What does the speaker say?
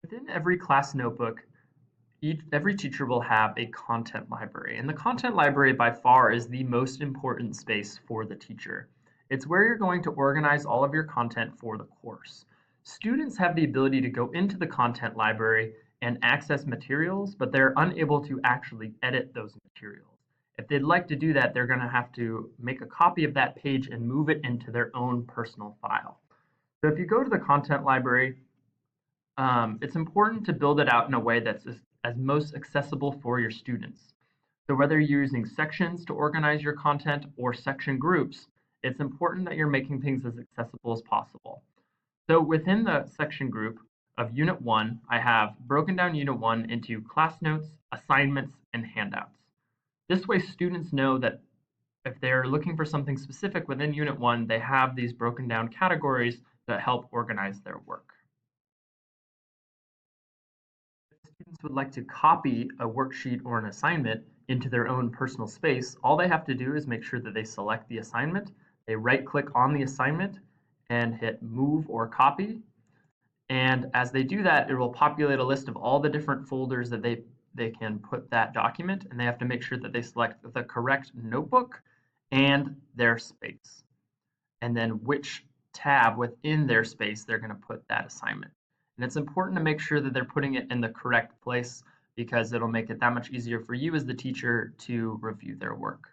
Within every class notebook, every teacher will have a content library, and the content library by far is the most important space for the teacher. It's where you're going to organize all of your content for the course. Students have the ability to go into the content library and access materials, but they're unable to actually edit those materials. If they'd like to do that, they're going to have to make a copy of that page and move it into their own personal file. So if you go to the content library, it's important to build it out in a way that's as most accessible for your students. So whether you're using sections to organize your content or section groups, it's important that you're making things as accessible as possible. So within the section group of Unit 1, I have broken down Unit 1 into class notes, assignments, and handouts. This way students know that if they're looking for something specific within Unit 1, they have these broken down categories that help organize their work. Students would like to copy a worksheet or an assignment into their own personal space, all they have to do is make sure that they select the assignment, they right-click on the assignment and hit Move or Copy. And as they do that, it will populate a list of all the different folders that they can put that document, and they have to make sure that they select the correct notebook and their space, and then which tab within their space they're going to put that assignment. And it's important to make sure that they're putting it in the correct place because it'll make it that much easier for you as the teacher to review their work.